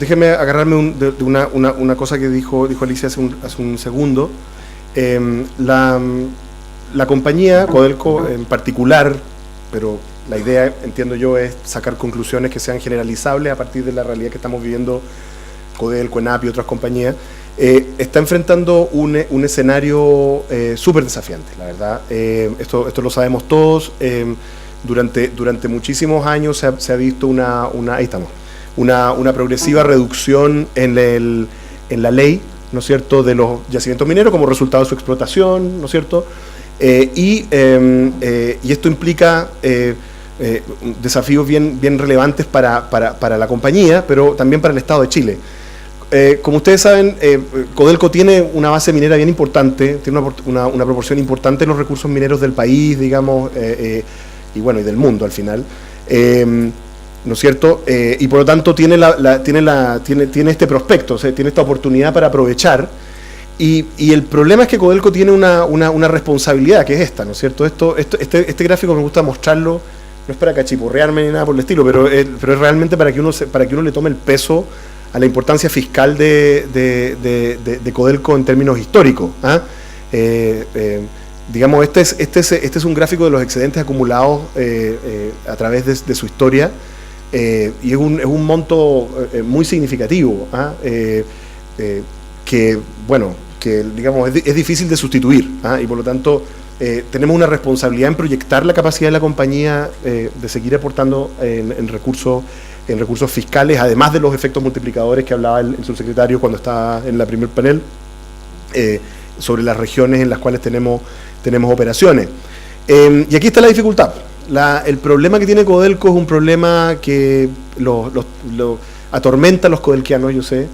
déjeme agarrarme de una cosa que dijo Alicia hace un segundo. La compañía, Codelco en particular, pero la idea, entiendo yo, es sacar conclusiones que sean generalizables a partir de la realidad que estamos viviendo, Codelco, ENAP y otras compañías, está enfrentando un escenario súper desafiante, la verdad. Esto lo sabemos todos. Durante muchísimos años se ha visto ahí estamos, una progresiva reducción en la ley, ¿no es cierto?, de los yacimientos mineros como resultado de su explotación, ¿no es cierto?, y esto implica desafíos bien relevantes para la compañía, pero también para el Estado de Chile. Como ustedes saben, Codelco tiene una base minera bien importante, tiene una proporción importante de los recursos mineros del país, digamos, y bueno, y del mundo al final, ¿no es cierto? Y por lo tanto tiene este prospecto, o sea, tiene esta oportunidad para aprovechar, y el problema es que Codelco tiene una responsabilidad, que es esta, ¿no es cierto? Este gráfico me gusta mostrarlo, no es para cachiporrearme ni nada por el estilo, pero es realmente para que uno le tome el peso a la importancia fiscal de Codelco en términos históricos. Digamos, este es un gráfico de los excedentes acumulados a través de su historia, y es un monto muy significativo, que, bueno, que digamos es difícil de sustituir, y por lo tanto tenemos una responsabilidad en proyectar la capacidad de la compañía de seguir aportando en recursos fiscales, además de los efectos multiplicadores que hablaba el subsecretario cuando estaba en la primer panel, sobre las regiones en las cuales tenemos operaciones. Y aquí está la dificultad. El problema que tiene Codelco es un problema que lo atormenta a los codelquianos, yo sé,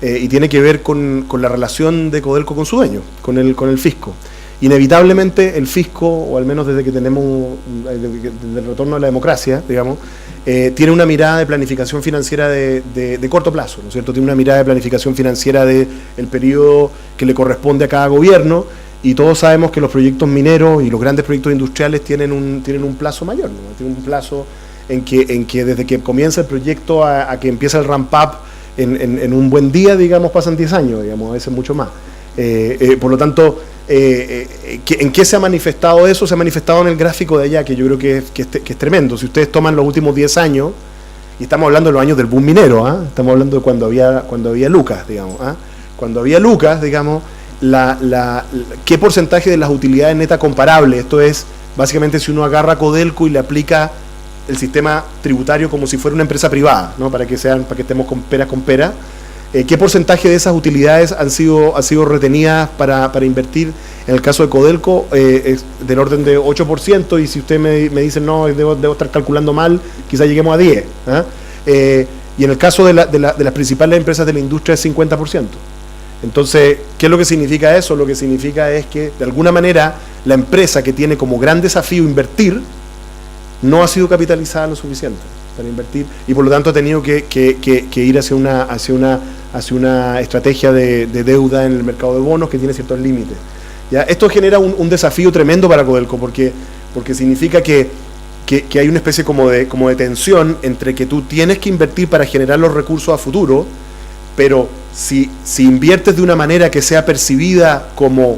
y tiene que ver con la relación de Codelco con su dueño, con el fisco. Inevitablemente el fisco, o al menos desde que tenemos desde el retorno a la democracia, digamos, tiene una mirada de planificación financiera de corto plazo, ¿no es cierto? Tiene una mirada de planificación financiera del periodo que le corresponde a cada gobierno, y todos sabemos que los proyectos mineros y los grandes proyectos industriales tienen un plazo mayor, ¿no? Tienen un plazo en que desde que comienza el proyecto a que empieza el ramp-up en un buen día, digamos, pasan 10 años, digamos, a veces mucho más. Por lo tanto, ¿en qué se ha manifestado eso? Se ha manifestado en el gráfico de allá, que yo creo que es tremendo. Si ustedes toman los últimos 10 años, y estamos hablando de los años del boom minero, estamos hablando de cuando había lucas, digamos, cuando había lucas, digamos, ¿qué porcentaje de las utilidades netas comparables? Esto es, básicamente, si uno agarra a Codelco y le aplica el sistema tributario como si fuera una empresa privada, ¿no? Para que estemos con pera, ¿qué porcentaje de esas utilidades han sido retenidas para invertir? En el caso de Codelco, es del orden de 8%, y si usted me dice, no, debo estar calculando mal, quizás lleguemos a 10%. Y en el caso de las principales empresas de la industria es 50%. Entonces, ¿qué es lo que significa eso? Lo que significa es que, de alguna manera, la empresa que tiene como gran desafío invertir, no ha sido capitalizada lo suficiente para invertir, y por lo tanto ha tenido que ir hacia una estrategia de deuda en el mercado de bonos que tiene ciertos límites. ¿Ya? Esto genera un desafío tremendo para Codelco, porque significa que hay una especie como de tensión entre que tú tienes que invertir para generar los recursos a futuro, pero si inviertes de una manera que sea percibida como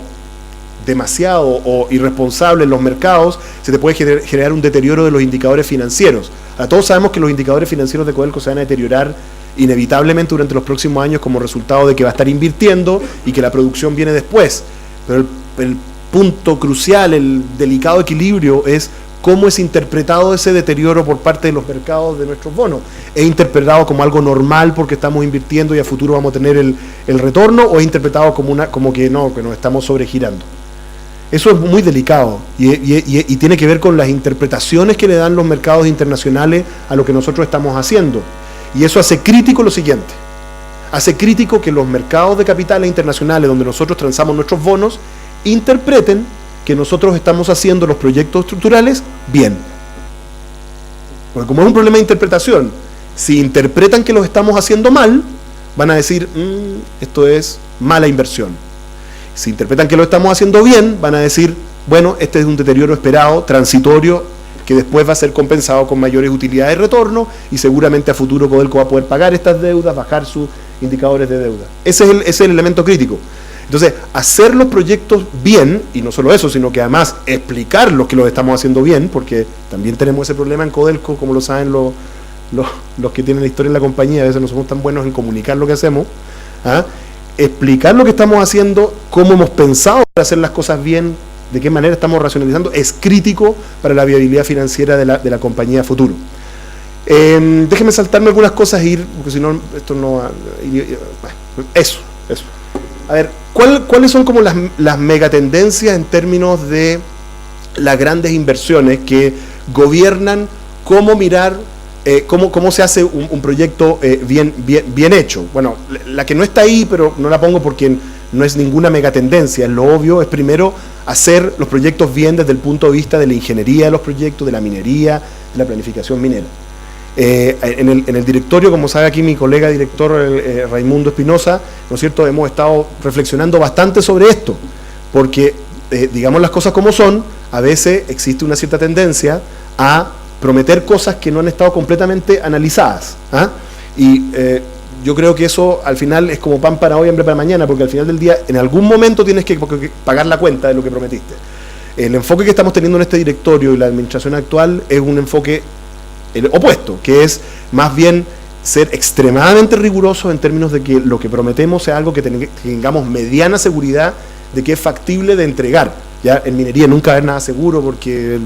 demasiado o irresponsable en los mercados, se te puede generar un deterioro de los indicadores financieros. Todos sabemos que los indicadores financieros de Codelco se van a deteriorar inevitablemente durante los próximos años como resultado de que va a estar invirtiendo y que la producción viene después. Pero el punto crucial, el delicado equilibrio, es cómo es interpretado ese deterioro por parte de los mercados de nuestros bonos. ¿Es interpretado como algo normal porque estamos invirtiendo y a futuro vamos a tener el retorno, o es interpretado como que nos estamos sobregirando? Eso es muy delicado y tiene que ver con las interpretaciones que le dan los mercados internacionales a lo que nosotros estamos haciendo. Y eso hace crítico lo siguiente: hace crítico que los mercados de capitales internacionales donde nosotros transamos nuestros bonos interpreten que nosotros estamos haciendo los proyectos estructurales bien. Porque como es un problema de interpretación, si interpretan que los estamos haciendo mal, van a decir, esto es mala inversión. Si interpretan que lo estamos haciendo bien, van a decir, bueno, este es un deterioro esperado, transitorio, que después va a ser compensado con mayores utilidades de retorno y seguramente a futuro Codelco va a poder pagar estas deudas, bajar sus indicadores de deuda. Ese es el elemento crítico. Entonces, hacer los proyectos bien, y no solo eso, sino que además explicarlos que los estamos haciendo bien, porque también tenemos ese problema en Codelco, como lo saben los que tienen la historia en la compañía, a veces no somos tan buenos en comunicar lo que hacemos, ¿ah? Explicar lo que estamos haciendo, cómo hemos pensado para hacer las cosas bien, de qué manera estamos racionalizando, es crítico para la viabilidad financiera de la compañía a futuro. Déjenme saltarme algunas cosas e ir, porque si no, esto no... Eso. A ver, ¿cuáles son como las megatendencias en términos de las grandes inversiones que gobiernan cómo mirar, cómo se hace un proyecto bien hecho? Bueno, la que no está ahí, pero no la pongo porque no es ninguna megatendencia, lo obvio es primero hacer los proyectos bien desde el punto de vista de la ingeniería de los proyectos, de la minería, de la planificación minera. En el directorio, como sabe aquí mi colega director Raimundo Espinosa, ¿no es cierto?, hemos estado reflexionando bastante sobre esto, porque, digamos las cosas como son, a veces existe una cierta tendencia a prometer cosas que no han estado completamente analizadas, ¿ah? Y yo creo que eso al final es como pan para hoy, hambre para mañana, porque al final del día, en algún momento tienes que pagar la cuenta de lo que prometiste. El enfoque que estamos teniendo en este directorio y la administración actual es un enfoque opuesto, que es más bien ser extremadamente rigurosos en términos de que lo que prometemos sea algo que tengamos mediana seguridad de que es factible de entregar. Ya en minería nunca va a haber nada seguro porque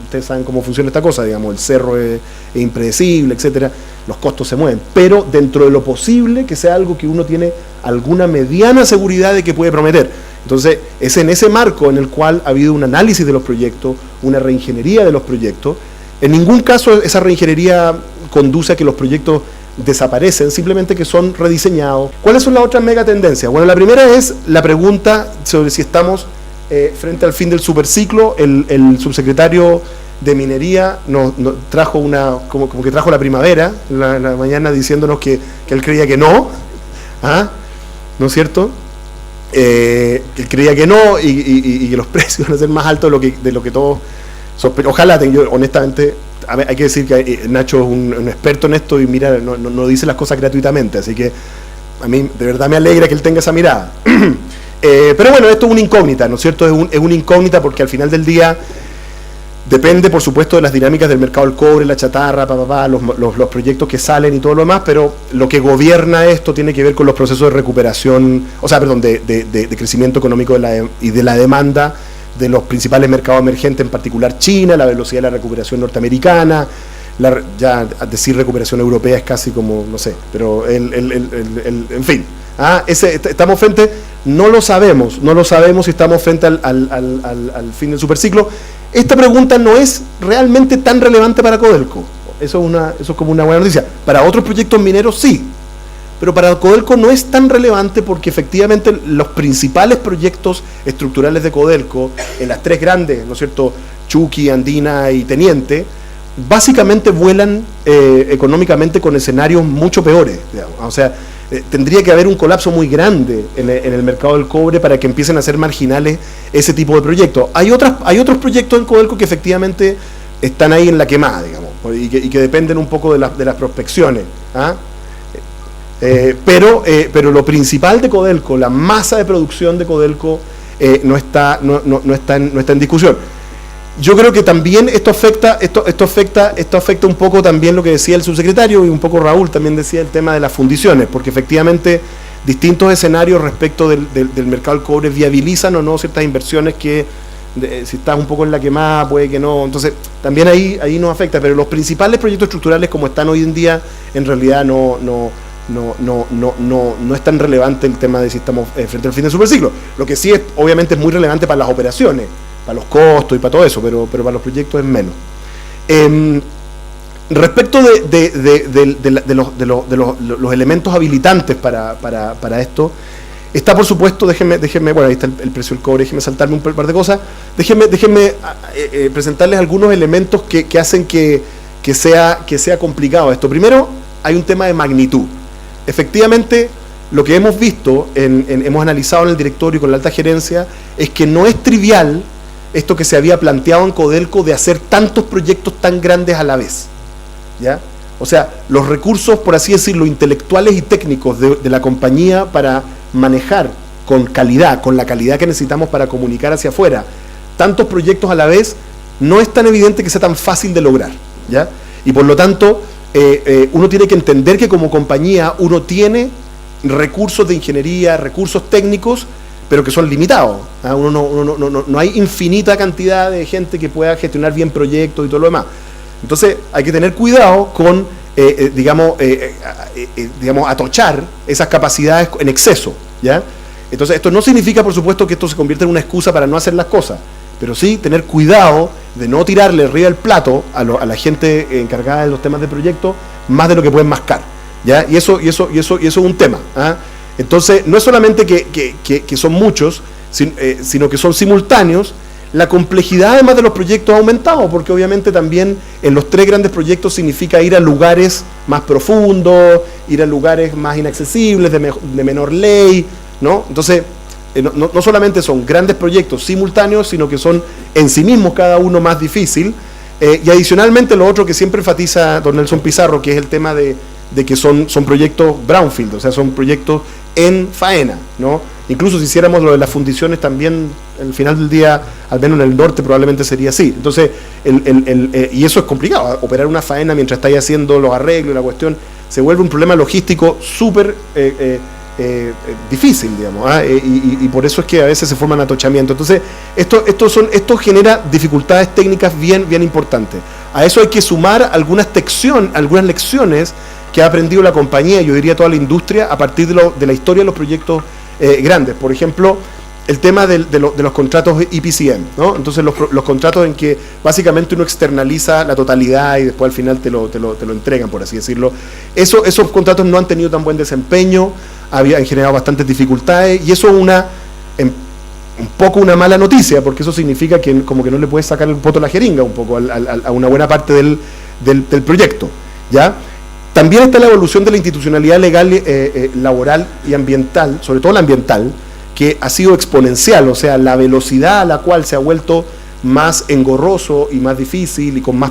ustedes saben cómo funciona esta cosa, digamos, el cerro es impredecible, etcétera, los costos se mueven, pero dentro de lo posible que sea algo que uno tiene alguna mediana seguridad de que puede prometer. Entonces, es en ese marco en el cual ha habido un análisis de los proyectos, una reingeniería de los proyectos. En ningún caso esa reingeniería conduce a que los proyectos desaparecen, simplemente que son rediseñados. ¿Cuáles son las otras megatendencias? Bueno, la primera es la pregunta sobre si estamos frente al fin del superciclo. El subsecretario de Minería nos trajo como que trajo la primavera en la mañana diciéndonos que él creía que no, ¿ah? ¿No es cierto? Que él creía que no y que los precios van a ser más altos de lo que todos... Ojalá, yo honestamente, hay que decir que Nacho es un experto en esto y mira, no dice las cosas gratuitamente, así que a mí de verdad me alegra que él tenga esa mirada. Pero bueno, esto es una incógnita, ¿no es cierto? Es una incógnita porque al final del día depende, por supuesto, de las dinámicas del mercado del cobre, la chatarra, los proyectos que salen y todo lo demás, pero lo que gobierna esto tiene que ver con los procesos de recuperación, de crecimiento económico y de la demanda de los principales mercados emergentes, en particular China, la velocidad de la recuperación norteamericana, ya decir recuperación europea es casi como, no sé, pero en fin, estamos frente, no lo sabemos si estamos frente al fin del superciclo. Esta pregunta no es realmente tan relevante para Codelco, eso es como una buena noticia. Para otros proyectos mineros sí, pero para Codelco no es tan relevante porque efectivamente los principales proyectos estructurales de Codelco, en las tres grandes, ¿no es cierto?, Chuqui, Andina y Teniente, básicamente vuelan económicamente con escenarios mucho peores, digamos. O sea, tendría que haber un colapso muy grande en el mercado del cobre para que empiecen a ser marginales ese tipo de proyectos. Hay otros proyectos en Codelco que efectivamente están ahí en la quemada, digamos, y que dependen un poco de las prospecciones, ¿ah? Pero lo principal de Codelco, la masa de producción de Codelco, no está en discusión. Yo creo que también esto afecta un poco también lo que decía el subsecretario y un poco Raúl también decía el tema de las fundiciones, porque efectivamente distintos escenarios respecto del mercado del cobre viabilizan o no ciertas inversiones que si estás un poco en la quemada puede que no, entonces también ahí nos afecta, pero los principales proyectos estructurales como están hoy en día en realidad no es tan relevante el tema de si estamos frente al fin del superciclo. Lo que sí obviamente es muy relevante para las operaciones, para los costos y para todo eso, pero para los proyectos es menos. Respecto de los elementos habilitantes para esto, está por supuesto, déjenme, bueno, ahí está el precio del cobre, déjenme saltarme un par de cosas, déjenme presentarles algunos elementos que hacen que sea complicado esto. Primero, hay un tema de magnitud. Efectivamente, lo que hemos visto, hemos analizado en el directorio y con la alta gerencia, es que no es trivial esto que se había planteado en Codelco de hacer tantos proyectos tan grandes a la vez, ¿ya? O sea, los recursos, por así decirlo, intelectuales y técnicos de la compañía para manejar con calidad, con la calidad que necesitamos para comunicar hacia afuera, tantos proyectos a la vez, no es tan evidente que sea tan fácil de lograr, ¿ya? Y por lo tanto, uno tiene que entender que como compañía uno tiene recursos de ingeniería, recursos técnicos, pero que son limitados, ¿ah? No hay infinita cantidad de gente que pueda gestionar bien proyectos y todo lo demás. Entonces hay que tener cuidado con, digamos, atochar esas capacidades en exceso, ¿ya? Entonces esto no significa, por supuesto, que esto se convierta en una excusa para no hacer las cosas, pero sí tener cuidado de no tirarle arriba del plato a la gente encargada de los temas de proyecto más de lo que pueden mascar, ¿ya? Y eso es un tema, ¿ah? Entonces no es solamente que son muchos, sino que son simultáneos. La complejidad además de los proyectos ha aumentado, porque obviamente también en los 3 grandes proyectos significa ir a lugares más profundos, ir a lugares más inaccesibles, de menor ley, ¿no? Entonces, no solamente son grandes proyectos simultáneos, sino que son en sí mismos cada uno más difícil. Y adicionalmente lo otro que siempre enfatiza don Nelson Pizarro, que es el tema de que son proyectos brownfield, o sea, son proyectos en faena, ¿no? Incluso si hiciéramos lo de las fundiciones también, al final del día, al menos en el norte probablemente sería así. Entonces, y eso es complicado, operar una faena mientras estáis haciendo los arreglos y la cuestión, se vuelve un problema logístico súper difícil, digamos, ¿ah? Y por eso es que a veces se forman atochamientos. Entonces, esto genera dificultades técnicas bien importantes. A eso hay que sumar algunas lecciones que ha aprendido la compañía, yo diría toda la industria, a partir de la historia de los proyectos grandes. Por ejemplo, el tema de los contratos EPCM, ¿no? Entonces los contratos en que básicamente uno externaliza la totalidad y después al final te lo entregan, por así decirlo. Esos contratos no han tenido tan buen desempeño, han generado bastantes dificultades, y eso es un poco una mala noticia, porque eso significa que como que no le puedes sacar el poto a la jeringa un poco a una buena parte del proyecto, ¿ya? También está la evolución de la institucionalidad legal, laboral y ambiental, sobre todo la ambiental, que ha sido exponencial, o sea, la velocidad a la cual se ha vuelto más engorroso y más difícil y con más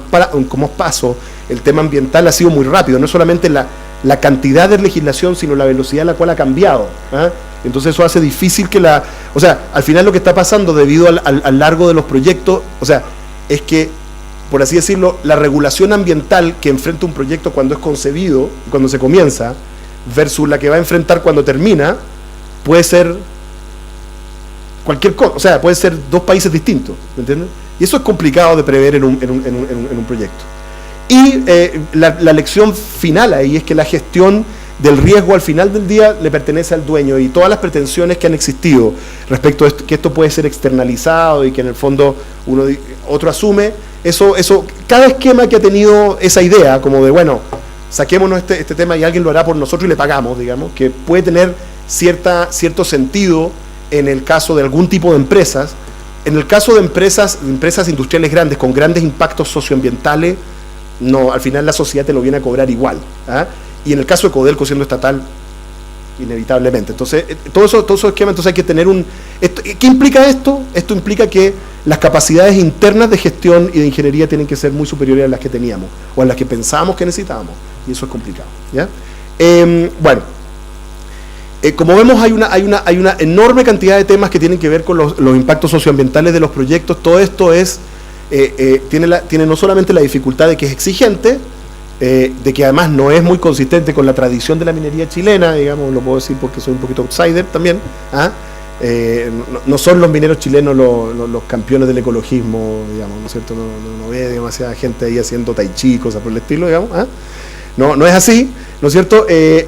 paso, el tema ambiental ha sido muy rápido, no es solamente la cantidad de legislación, sino la velocidad a la cual ha cambiado, ¿eh? Entonces eso hace difícil que o sea, al final lo que está pasando debido al largo de los proyectos, o sea, es que, por así decirlo, la regulación ambiental que enfrenta un proyecto cuando es concebido, cuando se comienza, versus la que va a enfrentar cuando termina, puede ser cualquier cosa, o sea, puede ser 2 países distintos, ¿me entiendes? Y eso es complicado de prever en un proyecto. Y la lección final ahí es que la gestión del riesgo al final del día le pertenece al dueño, y todas las pretensiones que han existido respecto a que esto puede ser externalizado y que en el fondo otro asume, eso cada esquema que ha tenido esa idea como de, bueno, saquémonos este tema y alguien lo hará por nosotros y le pagamos, digamos, que puede tener cierto sentido en el caso de algún tipo de empresas. En el caso de empresas industriales grandes con grandes impactos socioambientales, no, al final la sociedad te lo viene a cobrar igual, ¿ah? Y en el caso de Codelco siendo estatal, inevitablemente. Entonces, todos esos esquemas, entonces hay que tener ¿qué implica esto? Esto implica que las capacidades internas de gestión y de ingeniería tienen que ser muy superiores a las que teníamos, o a las que pensábamos que necesitábamos, y eso es complicado, ¿ya? Bueno, como vemos, hay una enorme cantidad de temas que tienen que ver con los impactos socioambientales de los proyectos. Todo esto tiene no solamente la dificultad de que es exigente, de que además no es muy consistente con la tradición de la minería chilena, digamos, lo puedo decir porque soy un poquito outsider también, ¿ah? No son los mineros chilenos los campeones del ecologismo, digamos, ¿no es cierto? No ve demasiada gente ahí haciendo tai chi, cosas por el estilo, digamos, ¿ah? No es así, ¿no es cierto?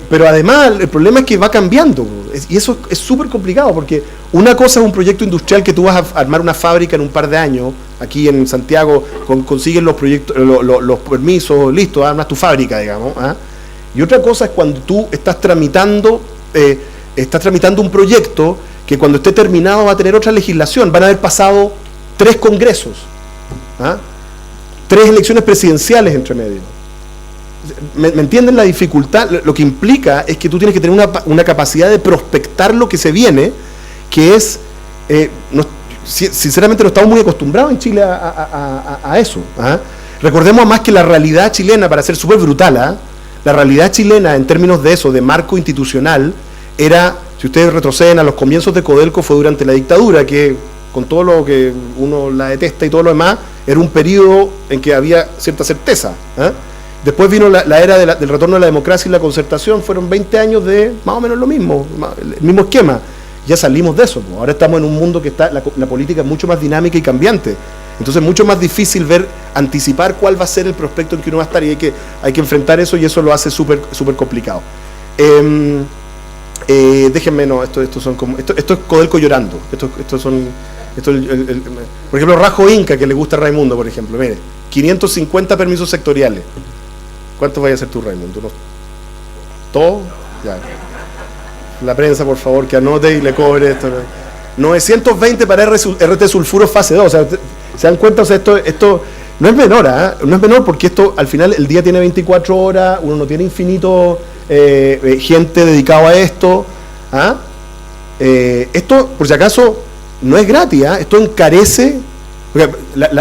Pero además el problema es que va cambiando, y eso es súper complicado, porque una cosa es un proyecto industrial que tú vas a armar una fábrica en un par de años, aquí en Santiago, consigues los permisos, listo, armas tu fábrica, digamos, ¿ah? Y otra cosa es cuando tú estás tramitando un proyecto que cuando esté terminado va a tener otra legislación, van a haber pasado 3 congresos, ¿ah? 3 elecciones presidenciales entre medio. ¿Me entienden la dificultad? Lo que implica es que tú tienes que tener una capacidad de prospectar lo que se viene, que es, sinceramente no estamos muy acostumbrados en Chile a eso. ¿Ah? Recordemos además que la realidad chilena, para ser súper brutal, ¿ah? La realidad chilena en términos de eso, de marco institucional, era, si ustedes retroceden a los comienzos de Codelco, fue durante la dictadura, que con todo lo que uno la detesta y todo lo demás, era un periodo en que había cierta certeza. ¿Ah? Después vino la era del retorno de la democracia y la concertación, fueron 20 años de más o menos lo mismo, el mismo esquema. Ya salimos de eso, ahora estamos en un mundo que está, la política es mucho más dinámica y cambiante, entonces es mucho más difícil anticipar cuál va a ser el prospecto en que uno va a estar, y hay que enfrentar eso, y eso lo hace súper complicado. Déjenme, no, esto es Codelco llorando, por ejemplo, Rajo Inca, que le gusta a Raimundo, por ejemplo, mire, 550 permisos sectoriales. ¿Cuántos vaya a hacer tú, Raimundo? ¿Todo? Ya. La prensa, por favor, que anote y le cobre esto. 920 para RT sulfuro fase 2. O sea, ¿se dan cuenta? O sea, esto no es menor, ¿eh? No es menor, porque esto, al final, el día tiene 24 horas, uno no tiene infinito gente dedicado a esto. ¿Ah? Esto, por si acaso, no es gratis, ¿eh? Esto encarece. Porque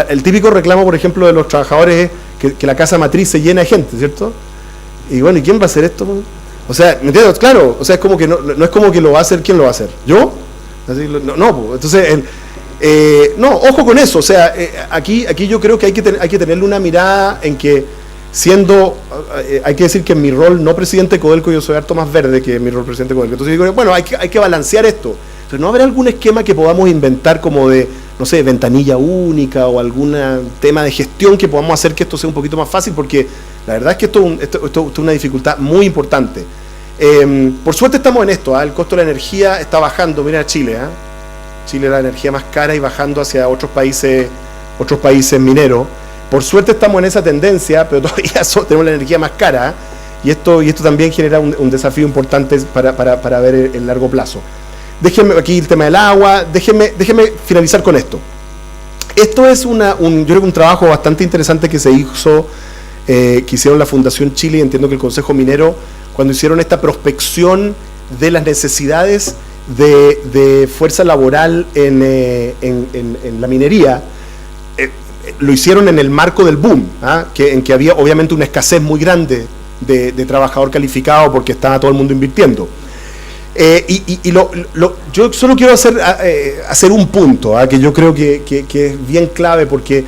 el típico reclamo, por ejemplo, de los trabajadores es que la casa matriz se llena de gente, ¿cierto? Y bueno, ¿y quién va a hacer esto? O sea, ¿me entiendes? Claro, o sea, es como que no es como que lo va a hacer, ¿quién lo va a hacer? ¿Yo? Así, no, entonces, no, ojo con eso, o sea, aquí yo creo que hay que tenerle una mirada en que, hay que decir que en mi rol no presidente de Codelco, yo soy harto más verde que en mi rol presidente de Codelco, entonces digo, bueno, hay que balancear esto. Entonces, ¿no habrá algún esquema que podamos inventar como de, no sé, ventanilla única o algún tema de gestión que podamos hacer que esto sea un poquito más fácil? Porque la verdad es que esto es una dificultad muy importante. Por suerte estamos en esto, ¿eh? El costo de la energía está bajando, mira Chile, ¿eh? Chile la energía más cara y bajando hacia otros países mineros. Por suerte estamos en esa tendencia, pero todavía tenemos la energía más cara, ¿eh? Y esto también genera un desafío importante para ver el largo plazo. Déjenme aquí el tema del agua, déjenme finalizar con esto. Esto es yo creo que un trabajo bastante interesante que se hizo, que hicieron la Fundación Chile, y entiendo que el Consejo Minero, cuando hicieron esta prospección de las necesidades de fuerza laboral en la minería, lo hicieron en el marco del boom, ¿ah? En que había obviamente una escasez muy grande de trabajador calificado porque estaba todo el mundo invirtiendo. Yo solo quiero hacer un punto, ¿ah? Que yo creo que es bien clave, porque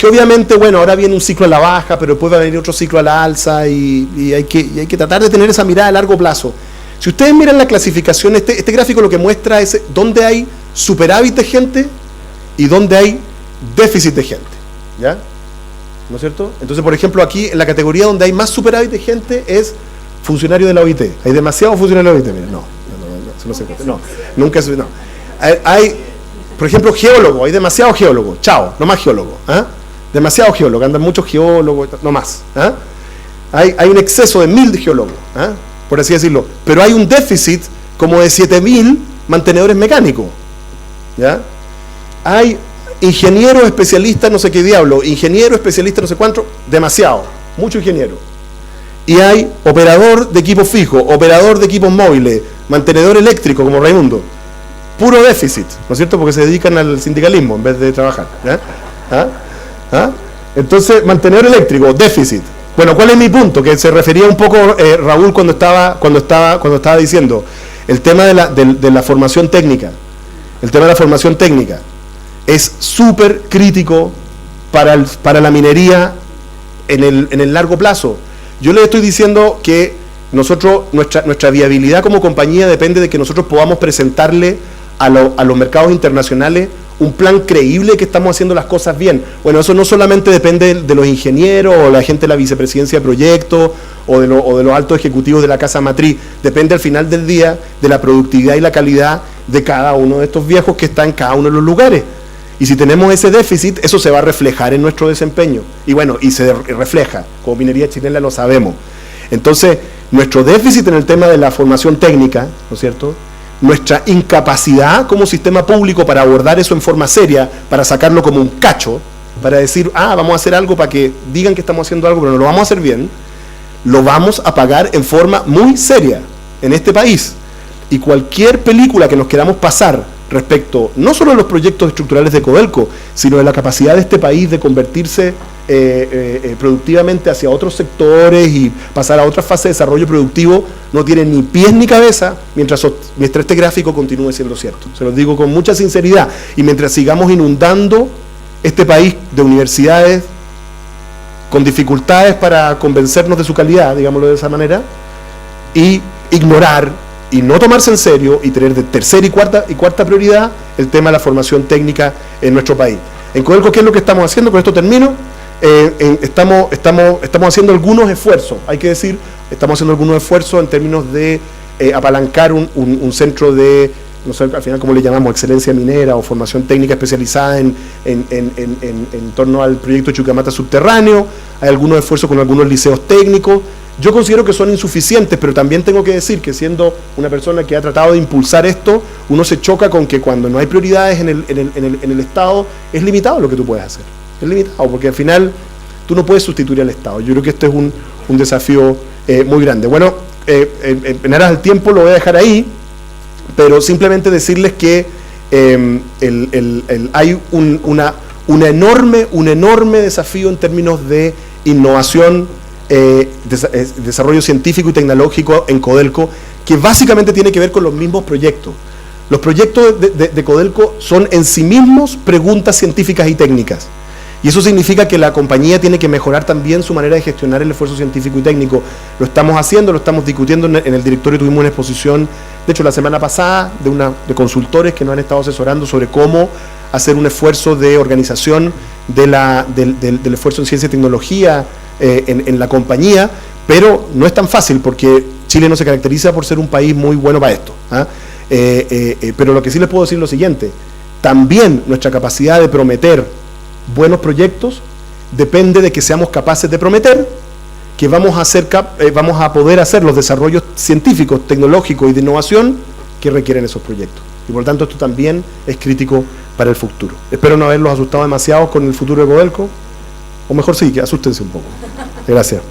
obviamente, bueno, ahora viene un ciclo a la baja, pero después va a venir otro ciclo a la alza, y hay que tratar de tener esa mirada a largo plazo. Si ustedes miran la clasificación, este gráfico lo que muestra es dónde hay superávit de gente y dónde hay déficit de gente, ¿ya? ¿No es cierto? Entonces, por ejemplo, aquí en la categoría donde hay más superávit de gente es funcionario de la OIT. ¿Hay demasiados funcionarios de la OIT? Mira, no se encuentra. No, nunca se... No. Hay, por ejemplo, geólogos. Hay demasiados geólogos. Chao, no más geólogos. ¿Ah? Demasiados geólogos. Andan muchos geólogos, no más. ¿Ah? Hay un exceso de 1000 geólogos, ¿ah? Por así decirlo. Pero hay un déficit como de 7000 mantenedores mecánicos. ¿Ya? Hay ingenieros especialistas, no sé qué diablo. Ingeniero especialista, no sé cuánto. Demasiado. Mucho ingeniero. Y hay operador de equipos fijos, operador de equipos móviles, mantenedor eléctrico como Raimundo. Puro déficit, ¿no es cierto? Porque se dedican al sindicalismo en vez de trabajar. ¿Ya? ¿Ah? Entonces, mantenedor eléctrico, déficit. Bueno, ¿cuál es mi punto? Que se refería un poco Raúl cuando estaba diciendo el tema de la formación técnica. El tema de la formación técnica es súper crítico para la minería en el largo plazo. Yo les estoy diciendo que nuestra viabilidad como compañía depende de que nosotros podamos presentarle a los mercados internacionales un plan creíble que estamos haciendo las cosas bien. Bueno, eso no solamente depende de los ingenieros o la gente de la vicepresidencia de proyectos o de los altos ejecutivos de la casa matriz, depende al final del día de la productividad y la calidad de cada uno de estos viejos que están en cada uno de los lugares. Y si tenemos ese déficit, eso se va a reflejar en nuestro desempeño. Y bueno, y se refleja, como minería chilena lo sabemos. Entonces, nuestro déficit en el tema de la formación técnica, ¿no es cierto?, nuestra incapacidad como sistema público para abordar eso en forma seria, para sacarlo como un cacho, para decir, vamos a hacer algo para que digan que estamos haciendo algo, pero no lo vamos a hacer bien, lo vamos a pagar en forma muy seria en este país. Y cualquier película que nos queramos pasar respecto no solo de los proyectos estructurales de Codelco, sino de la capacidad de este país de convertirse productivamente hacia otros sectores y pasar a otra fase de desarrollo productivo, no tiene ni pies ni cabeza mientras este gráfico continúe siendo cierto. Se los digo con mucha sinceridad. Y mientras sigamos inundando este país de universidades con dificultades para convencernos de su calidad, digámoslo de esa manera, y ignorar y no tomarse en serio y tener de tercera y cuarta prioridad el tema de la formación técnica en nuestro país. En Codelco, ¿qué es lo que estamos haciendo? Con esto termino. Estamos haciendo algunos esfuerzos, hay que decir, estamos haciendo algunos esfuerzos en términos de apalancar un centro de, no sé, al final cómo le llamamos, excelencia minera o formación técnica especializada en torno al proyecto Chuquamata Subterráneo. Hay algunos esfuerzos con algunos liceos técnicos. Yo considero que son insuficientes, pero también tengo que decir que siendo una persona que ha tratado de impulsar esto, uno se choca con que cuando no hay prioridades en el Estado, es limitado lo que tú puedes hacer. Es limitado, porque al final tú no puedes sustituir al Estado. Yo creo que este es un desafío muy grande. Bueno, en aras del tiempo lo voy a dejar ahí, pero simplemente decirles que hay un enorme desafío en términos de innovación, desarrollo científico y tecnológico en Codelco, que básicamente tiene que ver con los mismos proyectos. Los proyectos de Codelco son en sí mismos preguntas científicas y técnicas. Y eso significa que la compañía tiene que mejorar también su manera de gestionar el esfuerzo científico y técnico. Lo estamos haciendo, lo estamos discutiendo en el directorio. Tuvimos una exposición, de hecho la semana pasada, de consultores que nos han estado asesorando sobre cómo hacer un esfuerzo de organización del esfuerzo en ciencia y tecnología en la compañía, pero no es tan fácil porque Chile no se caracteriza por ser un país muy bueno para esto. Pero lo que sí les puedo decir es lo siguiente: también nuestra capacidad de prometer buenos proyectos depende de que seamos capaces de prometer que vamos a poder hacer los desarrollos científicos, tecnológicos y de innovación que requieren esos proyectos. Y por lo tanto esto también es crítico para el futuro. Espero no haberlos asustado demasiado con el futuro de Codelco, o mejor sí, que asústense un poco. Gracias.